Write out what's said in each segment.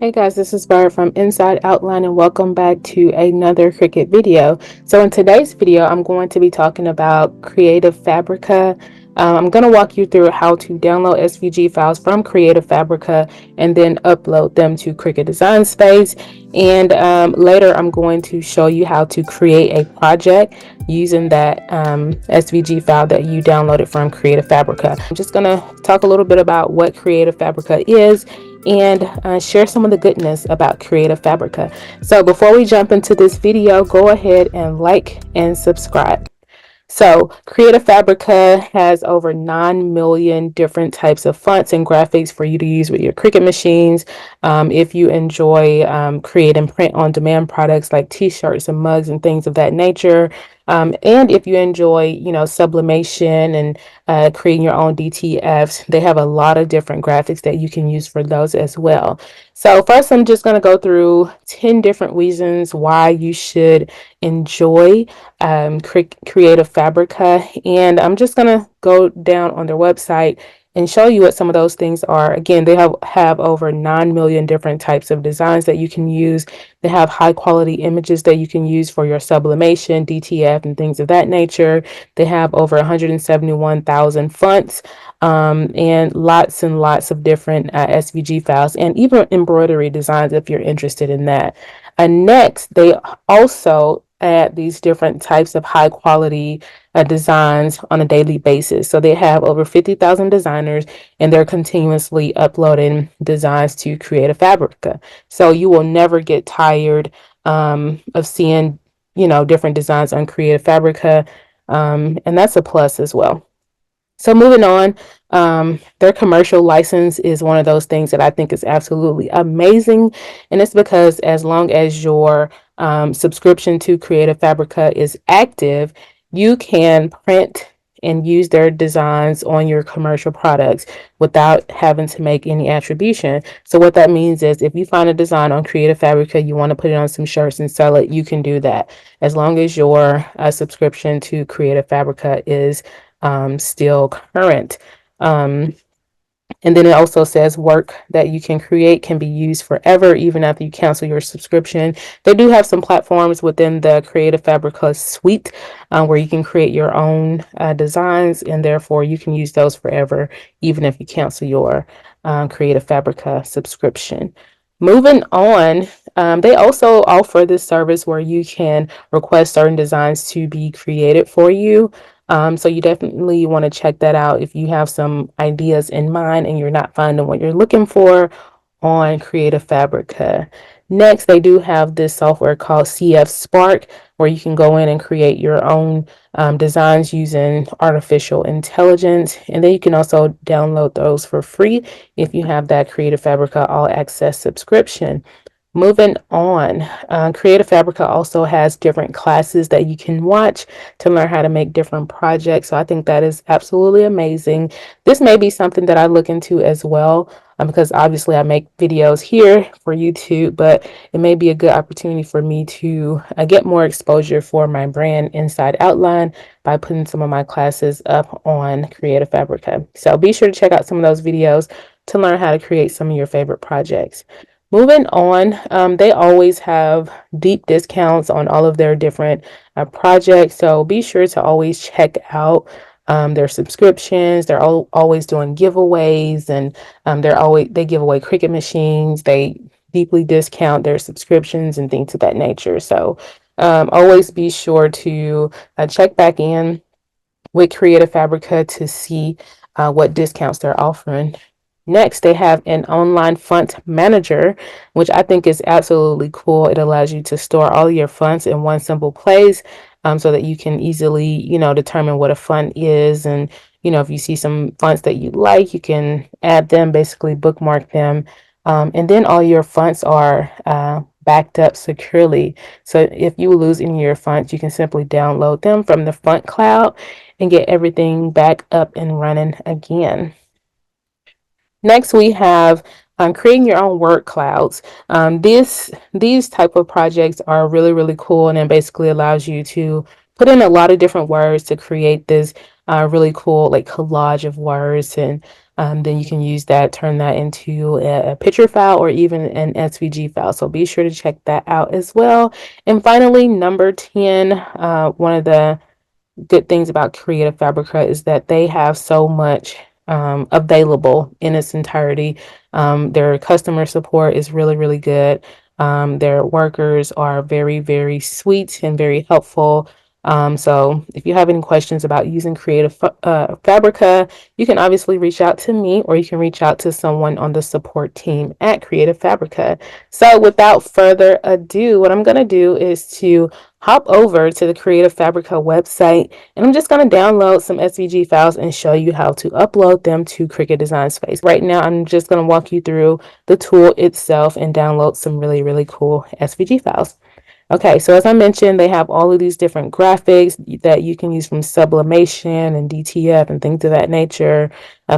Hey guys, this is Barb from Inside Outline and welcome back to another Cricut video. So in today's video, I'm going to be talking about Creative Fabrica. I'm going to walk you through how to download SVG files from Creative Fabrica and then upload them to Cricut Design Space. And later I'm going to show you how to create a project using that SVG file that you downloaded from Creative Fabrica. I'm just going to talk a little bit about what Creative Fabrica is and share some of the goodness about Creative Fabrica. So before we jump into this video, go ahead and like and subscribe. So Creative Fabrica has over 9 million different types of fonts and graphics for you to use with your Cricut machines. If you enjoy creating print-on-demand products like t-shirts and mugs and things of that nature, and if you enjoy, sublimation and creating your own DTFs, they have a lot of different graphics that you can use for those as well. So first, I'm just going to go through 10 different reasons why you should enjoy Creative Fabrica, and I'm just going to go down on their website and show you what some of those things are. Again, they have over 9 million different types of designs that you can use. They have high quality images that you can use for your sublimation, DTF, and things of that nature. They have over 171,000 fonts and lots of different SVG files and even embroidery designs if you're interested in that. And next, they also add these different types of high quality designs on a daily basis. So they have over 50,000 designers and they're continuously uploading designs to Creative Fabrica. So you will never get tired of seeing, different designs on Creative Fabrica. And that's a plus as well. So moving on, their commercial license is one of those things that I think is absolutely amazing. And it's because as long as your subscription to Creative Fabrica is active, you can print and use their designs on your commercial products without having to make any attribution. So what that means is if you find a design on Creative Fabrica, you want to put it on some shirts and sell it, you can do that as long as your subscription to Creative Fabrica is still current. And then it also says work that you can create can be used forever, even after you cancel your subscription. They do have some platforms within the Creative Fabrica suite where you can create your own designs, and therefore you can use those forever, even if you cancel your Creative Fabrica subscription. Moving on, they also offer this service where you can request certain designs to be created for you. So you definitely want to check that out if you have some ideas in mind and you're not finding what you're looking for on Creative Fabrica. Next, they do have this software called CF Spark, where you can go in and create your own designs using artificial intelligence. And then you can also download those for free if you have that Creative Fabrica All Access subscription. Moving on, Creative Fabrica also has different classes that you can watch to learn how to make different projects. So I think that is absolutely amazing. This may be something that I look into as well, because obviously I make videos here for YouTube, but it may be a good opportunity for me to get more exposure for my brand Inside Outline by putting some of my classes up on Creative Fabrica. So be sure to check out some of those videos to learn how to create some of your favorite projects. Moving on, they always have deep discounts on all of their different projects. So be sure to always check out their subscriptions. They're always doing giveaways, and they give away Cricut machines. They deeply discount their subscriptions and things of that nature. So always be sure to check back in with Creative Fabrica to see what discounts they're offering. Next, they have an online font manager, which I think is absolutely cool. It allows you to store all your fonts in one simple place, so that you can easily, determine what a font is. And, if you see some fonts that you like, you can add them, basically bookmark them. And then all your fonts are backed up securely. So if you lose any of your fonts, you can simply download them from the font cloud and get everything back up and running again. Next, we have creating your own word clouds. These type of projects are really cool, and it basically allows you to put in a lot of different words to create this really cool like collage of words. And then you can use that, turn that into a picture file or even an SVG file. So be sure to check that out as well. And finally, number 10, one of the good things about Creative Fabrica is that they have so much available in its entirety. Their customer support is really, really good. Their workers are very, very sweet and very helpful. So if you have any questions about using Creative Fabrica, you can obviously reach out to me, or you can reach out to someone on the support team at Creative Fabrica. So without further ado, what I'm going to do is to hop over to the Creative Fabrica website, and I'm just going to download some SVG files and show you how to upload them to Cricut Design Space. Right now, I'm just going to walk you through the tool itself and download some really, really cool SVG files. Okay, so as I mentioned, they have all of these different graphics that you can use from sublimation and DTF and things of that nature.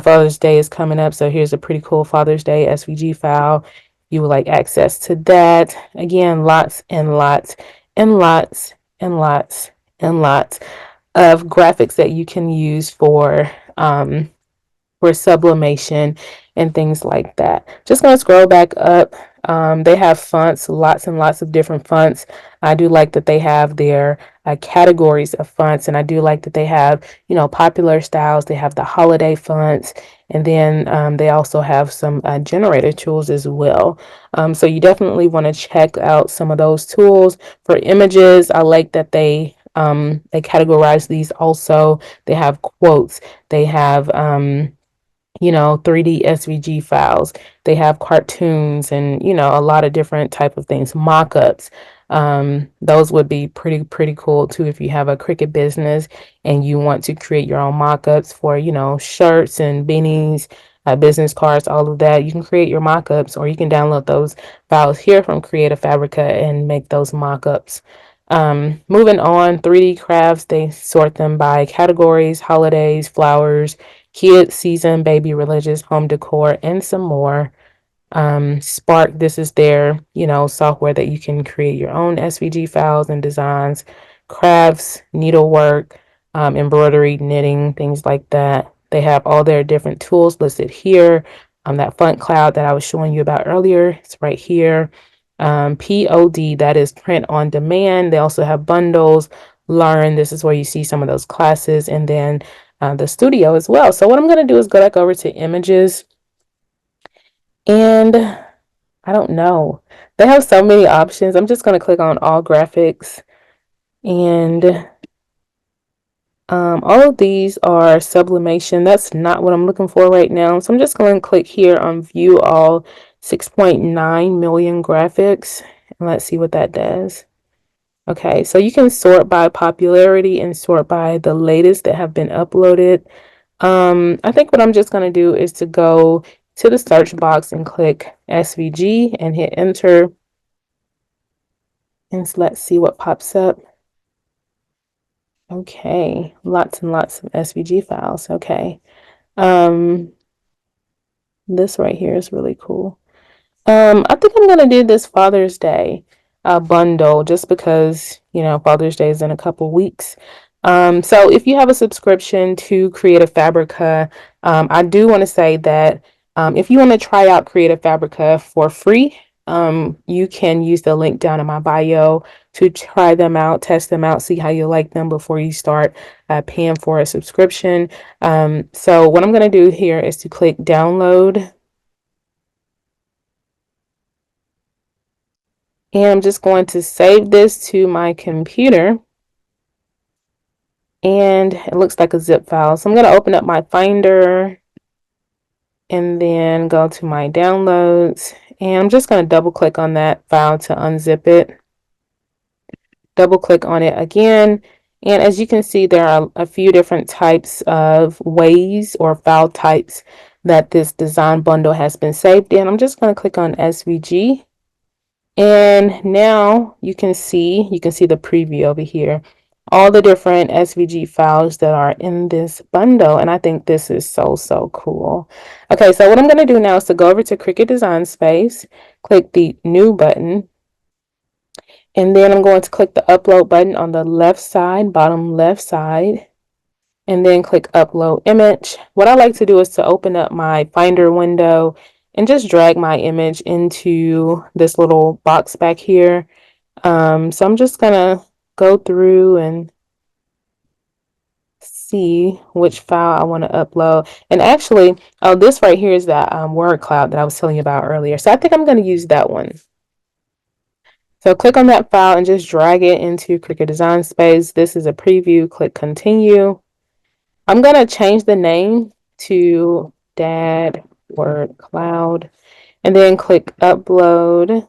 Father's Day is coming up, so here's a pretty cool Father's Day SVG file. You would like access to that. Again, lots and lots and lots and lots and lots of graphics that you can use for sublimation and things like that. Just going to scroll back up. They have fonts, lots and lots of different fonts. I do like that they have their categories of fonts, and I do like that they have, popular styles. They have the holiday fonts, and then they also have some generator tools as well. So you definitely want to check out some of those tools. For images, I like that they categorize these also. They have quotes. They have 3D SVG files. They have cartoons and, a lot of different type of things, mock-ups. Those would be pretty cool too if you have a Cricut business and you want to create your own mock-ups for, shirts and beanies, business cards, all of that. You can create your mock-ups, or you can download those files here from Creative Fabrica and make those mock-ups. Moving on, 3D crafts, they sort them by categories: holidays, flowers, kids, season, baby, religious, home decor, and some more. Spark, this is their, software that you can create your own SVG files and designs. Crafts, needlework, embroidery, knitting, things like that. They have all their different tools listed here. That font cloud that I was showing you about earlier, it's right here. POD, that is print on demand. They also have bundles. Learn, this is where you see some of those classes, and then the studio as well. So what I'm going to do is go back over to images, and I don't know. They have so many options. I'm just going to click on all graphics, and all of these are sublimation. That's not what I'm looking for right now. So I'm just going to click here on view all 6.9 million graphics, and let's see what that does. Okay, so you can sort by popularity and sort by the latest that have been uploaded. I think what I'm just going to do is to go to the search box and click SVG and hit enter. And so let's see what pops up. Okay, lots and lots of SVG files. Okay. This right here is really cool. I think I'm gonna do this Father's Day bundle, just because Father's Day is in a couple weeks. So if you have a subscription to Creative Fabrica, I do want to say that if you want to try out Creative Fabrica for free, you can use the link down in my bio to try them out, test them out, see how you like them before you start paying for a subscription. So what I'm going to do here is to click download. And I'm just going to save this to my computer. And it looks like a zip file. So I'm going to open up my Finder and then go to my downloads. And I'm just going to double click on that file to unzip it. Double click on it again. And as you can see, there are a few different types of ways or file types that this design bundle has been saved in. I'm just going to click on SVG. And now you can see the preview over here, all the different SVG files that are in this bundle. And I think this is so cool. Okay, so what I'm going to do now is to go over to Cricut Design Space, click the new button, and then I'm going to click the upload button on the left side, bottom left side. and then click upload image. What I like to do is to open up my Finder window and just drag my image into this little box back here. So I'm just gonna go through and see which file I want to upload. And actually, oh, this right here is that word cloud that I was telling you about earlier. So I think I'm going to use that one. So click on that file and just drag it into Cricut Design Space. This is a preview. Click continue. I'm going to change the name to Dad Word Cloud and then click upload.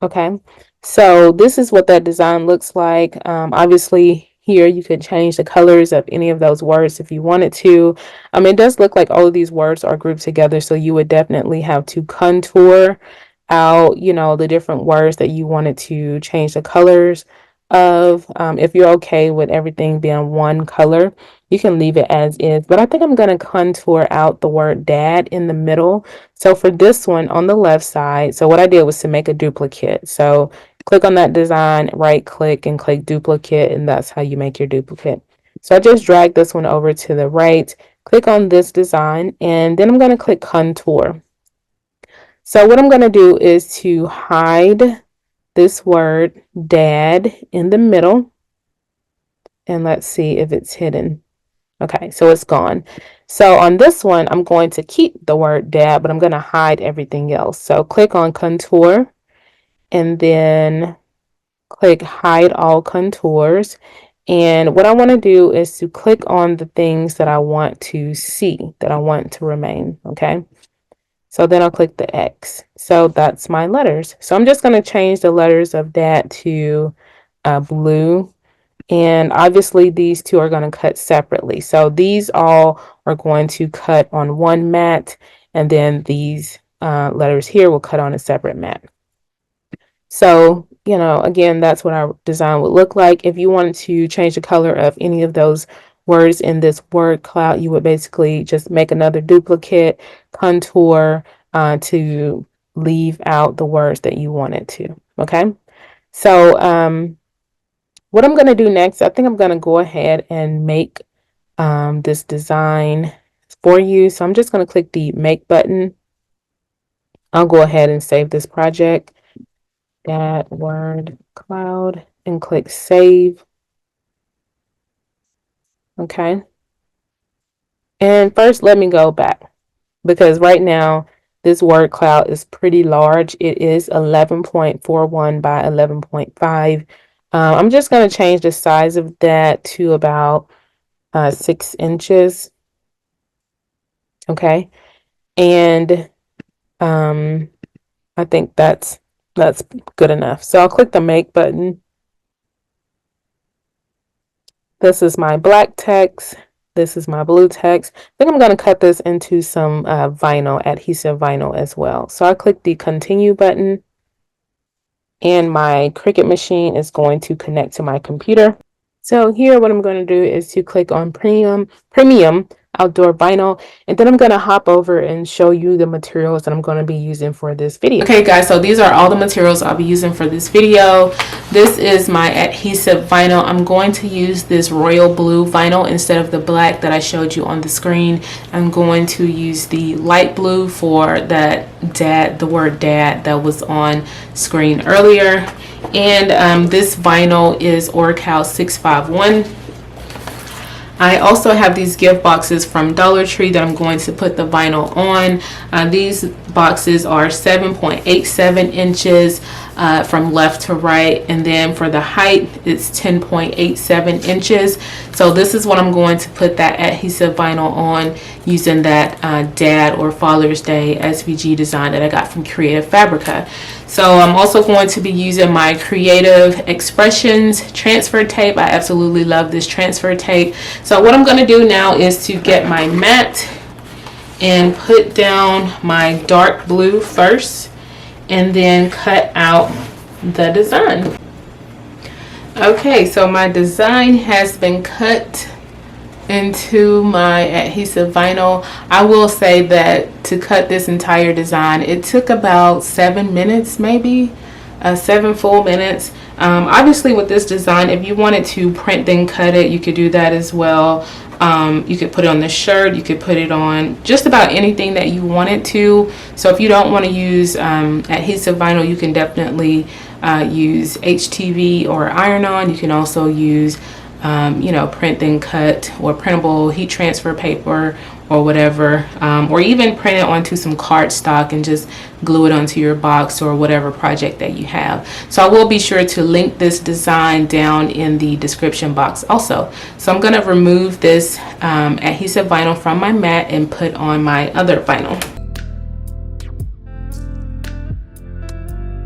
Okay, so this is what that design looks like. Obviously here you could change the colors of any of those words if you wanted to. It does look like all of these words are grouped together, so you would definitely have to contour out, the different words that you wanted to change the colors of. If you're okay with everything being one color, you can leave it as is, but I think I'm going to contour out the word dad in the middle. So for this one on the left side, so what I did was to make a duplicate. So click on that design, right click and click duplicate, and that's how you make your duplicate. So I just drag this one over to the right, click on this design, and then I'm going to click contour. So what I'm going to do is to hide this word dad in the middle, and let's see if it's hidden. Okay, so it's gone. So on this one, I'm going to keep the word dad, but I'm going to hide everything else. So click on contour and then click hide all contours. And what I want to do is to click on the things that I want to see, that I want to remain. Okay, so then I'll click the X. So that's my letters. So I'm just going to change the letters of dad to blue. And obviously these two are going to cut separately. So these all are going to cut on one mat, and then these letters here will cut on a separate mat. So, again, that's what our design would look like. If you wanted to change the color of any of those words in this word cloud, you would basically just make another duplicate, contour to leave out the words that you wanted to. Okay. So, what I'm going to do next, I think I'm going to go ahead and make this design for you. So I'm just going to click the make button. I'll go ahead and save this project, that word cloud, and click save. Okay. And first, let me go back, because right now this word cloud is pretty large. It is 11.41 by 11.5. I'm just going to change the size of that to about 6 inches. Okay. And I think that's good enough. So I'll click the make button. This is my black text. This is my blue text. I think I'm going to cut this into some vinyl, adhesive vinyl as well. So I click the continue button, and my Cricut machine is going to connect to my computer. So here what I'm going to do is to click on premium outdoor vinyl, and then I'm going to hop over and show you the materials that I'm going to be using for this video. Okay guys, so these are all the materials I'll be using for this video. This is my adhesive vinyl. I'm going to use this royal blue vinyl instead of the black that I showed you on the screen. I'm going to use the light blue for that dad, the word dad that was on screen earlier. And this vinyl is Oracal 651. I also have these gift boxes from Dollar Tree that I'm going to put the vinyl on. These boxes are 7.87 inches from left to right, and then for the height it's 10.87 inches. So this is what I'm going to put that adhesive vinyl on, using that Dad or Father's Day SVG design that I got from Creative Fabrica. So I'm also going to be using my Creative Expressions transfer tape. I absolutely love this transfer tape. So what I'm going to do now is to get my mat and put down my dark blue first, and then cut out the design. Okay, so my design has been cut into my adhesive vinyl. I will say that to cut this entire design, it took about 7 minutes, maybe 7 full minutes. Obviously with this design, if you wanted to print then cut it, you could do that as well. You could put it on the shirt, you could put it on just about anything that you wanted to. So if you don't want to use adhesive vinyl, you can definitely use HTV or iron-on. You can also use you know, print then cut or printable heat transfer paper or whatever, or even print it onto some cardstock and just glue it onto your box or whatever project that you have. So I will be sure to link this design down in the description box also. So I'm going to remove this adhesive vinyl from my mat and put on my other vinyl.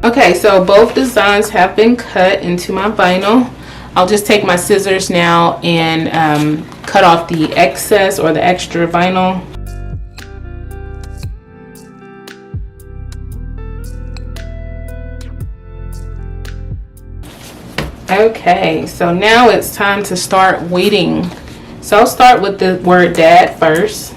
Okay, so both designs have been cut into my vinyl. I'll just take my scissors now and cut off the excess or the extra vinyl. Okay, so now it's time to start weeding. So I'll start with the word dad first.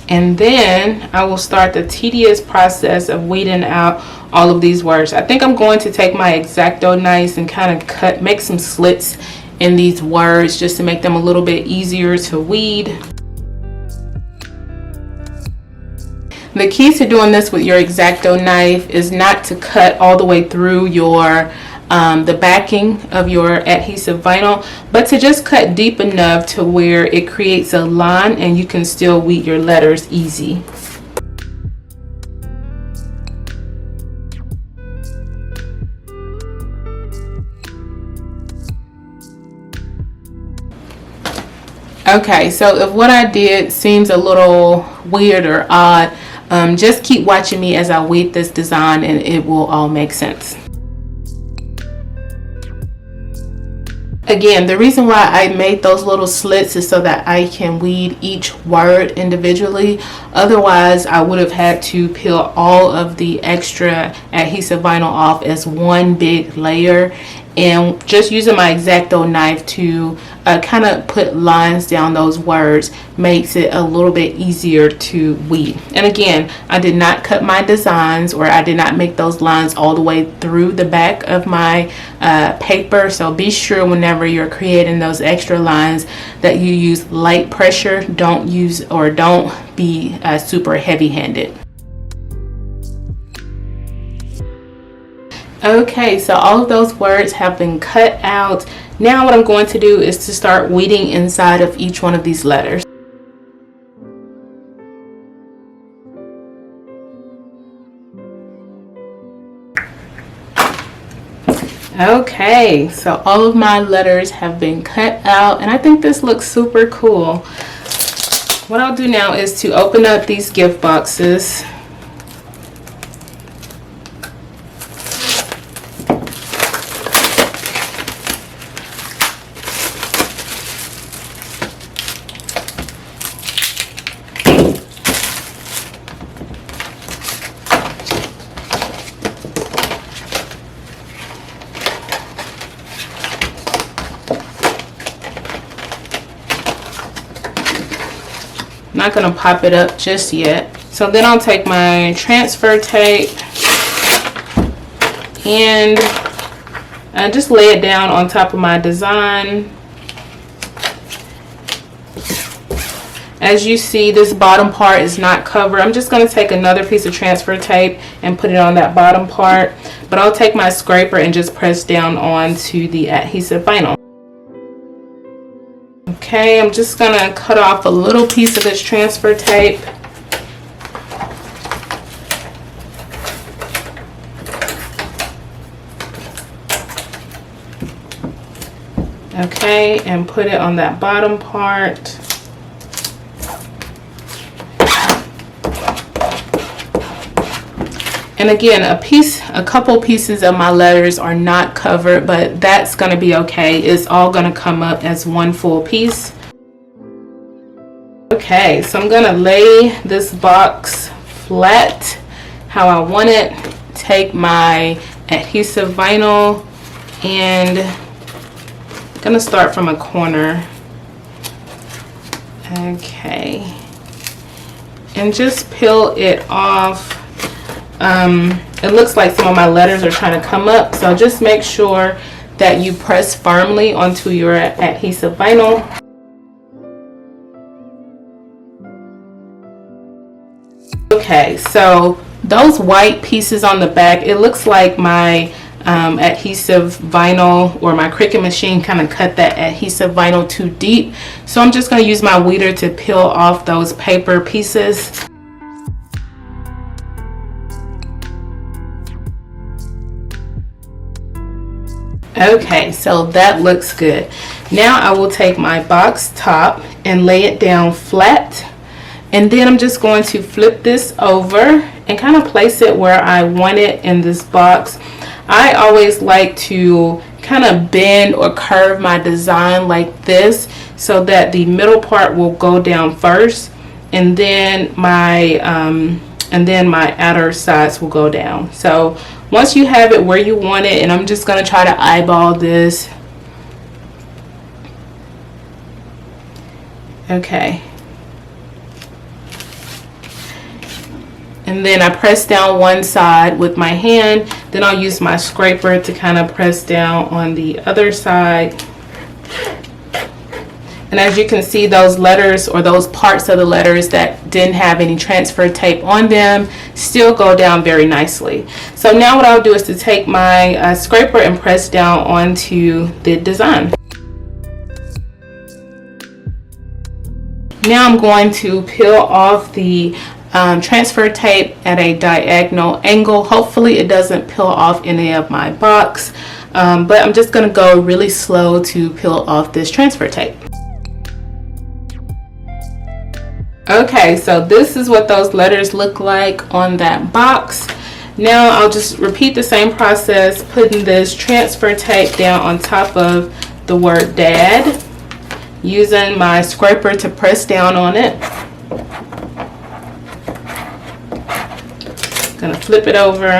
And then I will start the tedious process of weeding out all of these words. I think I'm going to take my X-Acto knife and kind of make some slits in these words just to make them a little bit easier to weed. The key to doing this with your X-Acto knife is not to cut all the way through your the backing of your adhesive vinyl, but to just cut deep enough to where it creates a line and you can still weed your letters easy. Okay, so if what I did seems a little weird or odd, just keep watching me as I weed this design and it will all make sense. Again, the reason why I made those little slits is so that I can weed each word individually. Otherwise, I would have had to peel all of the extra adhesive vinyl off as one big layer. And just using my X-Acto knife to kind of put lines down those words makes it a little bit easier to weed. And again, I did not cut my designs, or I did not make those lines all the way through the back of my paper. So be sure whenever you're creating those extra lines that you use light pressure. Don't be super heavy-handed. Okay, so all of those words have been cut out. Now what I'm going to do is to start weeding inside of each one of these letters. Okay, so all of my letters have been cut out and I think this looks super cool. What I'll do now is to open up these gift boxes. Not going to pop it up just yet. So then I'll take my transfer tape and just lay it down on top of my design. As you see, this bottom part is not covered. I'm just going to take another piece of transfer tape and put it on that bottom part. But I'll take my scraper and just press down onto the adhesive vinyl. Okay, I'm just going to cut off a little piece of this transfer tape. Okay, and put it on that bottom part. And again, a couple pieces of my letters are not covered, but that's going to be okay. It's all going to come up as one full piece. Okay, so I'm going to lay this box flat how I want it. Take my adhesive vinyl and I'm going to start from a corner. Okay, and just peel it off. It looks like some of my letters are trying to come up, so just make sure that you press firmly onto your adhesive vinyl. Okay, so those white pieces on the back, it looks like my adhesive vinyl or my Cricut machine kind of cut that adhesive vinyl too deep. So I'm just going to use my weeder to peel off those paper pieces. Okay, so that looks good. Now I will take my box top and lay it down flat. And then I'm just going to flip this over and kind of place it where I want it in this box. I always like to kind of bend or curve my design like this so that the middle part will go down first, and then my outer sides will go down. So once you have it where you want it, and I'm just going to try to eyeball this. Okay. And then I press down one side with my hand, then I'll use my scraper to kind of press down on the other side. And as you can see, those letters or those parts of the letters that didn't have any transfer tape on them still go down very nicely. So now what I'll do is to take my scraper and press down onto the design. Now I'm going to peel off the transfer tape at a diagonal angle. Hopefully it doesn't peel off any of my box, but I'm just going to go really slow to peel off this transfer tape. Okay, so this is what those letters look like on that box. Now I'll just repeat the same process, putting this transfer tape down on top of the word dad, using my scraper to press down on it. Gonna flip it over.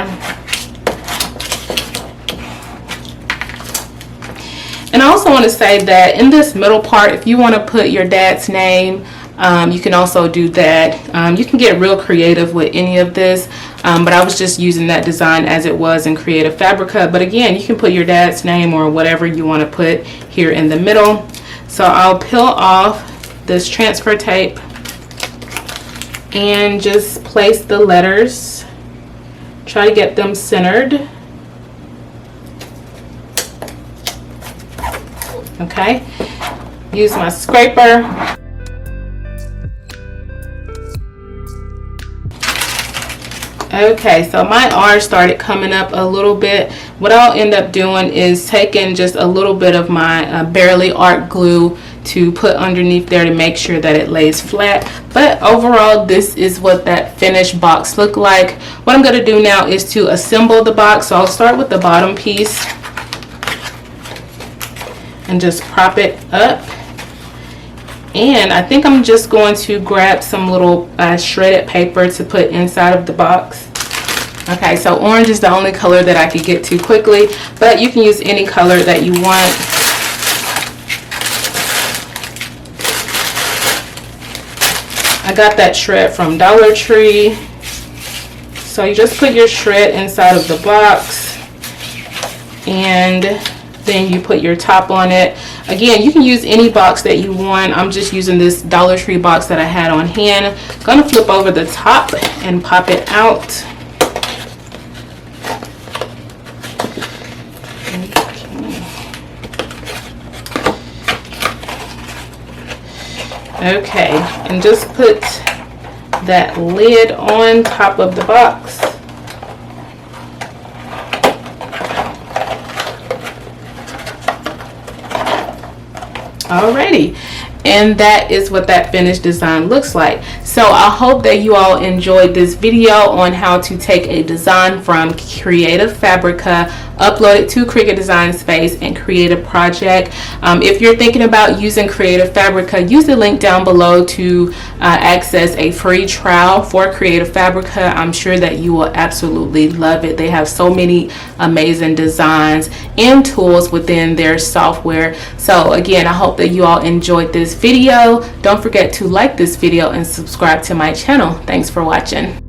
And I also want to say that in this middle part, if you want to put your dad's name, you can also do that. You can get real creative with any of this, but I was just using that design as it was in Creative Fabrica. But again, you can put your dad's name or whatever you want to put here in the middle. So I'll peel off this transfer tape and just place the letters. Try to get them centered. Okay, use my scraper. Okay, so my R started coming up a little bit. What I'll end up doing is taking just a little bit of my Barely Art glue to put underneath there to make sure that it lays flat. But overall, this is what that finished box looked like. What I'm going to do now is to assemble the box. So I'll start with the bottom piece and just prop it up. And I think I'm just going to grab some little shredded paper to put inside of the box. Okay, so orange is the only color that I could get to quickly, but you can use any color that you want. I got that shred from Dollar Tree. So you just put your shred inside of the box and then you put your top on it. Again, you can use any box that you want. I'm just using this Dollar Tree box that I had on hand. Gonna flip over the top and pop it out. Okay, and just put that lid on top of the box. Alrighty, And that is what that finished design looks like. So I hope that you all enjoyed this video on how to take a design from Creative Fabrica, upload it to Cricut Design Space, and create a project. If you're thinking about using Creative Fabrica, use the link down below to access a free trial for Creative Fabrica. I'm sure that you will absolutely love it. They have so many amazing designs and tools within their software. So again, I hope that you all enjoyed this video. Don't forget to like this video and subscribe to my channel. Thanks for watching.